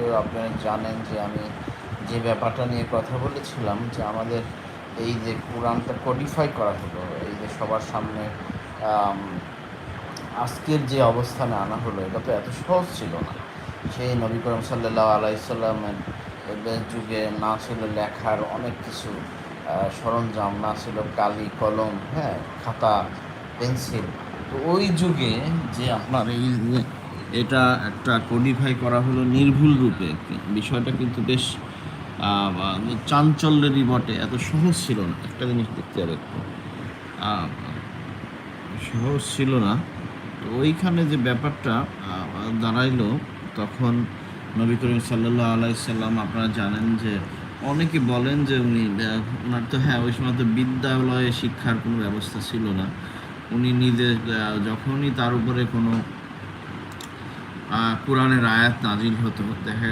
পূর্বেও আপনারা জানেন যে আমি যে ব্যাপারটা নিয়ে কথা বলেছিলাম যে আমাদের এই যে কোরআনটা কোডিফাই করা হলো, এই যে সবার সামনে আজকের যে অবস্থানে আনা হলো, এটা তো এত সহজ ছিল না। সেই নবী করিম সাল্লাল্লাহু আলাইহি সাল্লামের যুগে না ছিল লেখার অনেক কিছু সরঞ্জাম, না ছিল কালি কলম, হ্যাঁ, খাতা পেন্সিল। তো ওই যুগে যে আপনার এই যে এটা একটা কোডিফাই করা হলো নির্ভুল রূপে, বিষয়টা কিন্তু বেশ চাঞ্চল্যেরই বটে, এত সহজ ছিল না। একটা জিনিস দেখতে হবে, একটু সহজ ছিল না। তো ওইখানে যে ব্যাপারটা দাঁড়াইলো, তখন নবী করিম সাল্লাল্লাহু আলাইহি সাল্লাম, আপনারা জানেন যে অনেকে বলেন যে উনি ওনার তো, হ্যাঁ, ওই সময় তো বিদ্যালয়ে শিক্ষার কোনো ব্যবস্থা ছিল না। উনি নিজে যখনই তার উপরে কোনো কোরআনের আয়াত নাজিল হতো, দেখা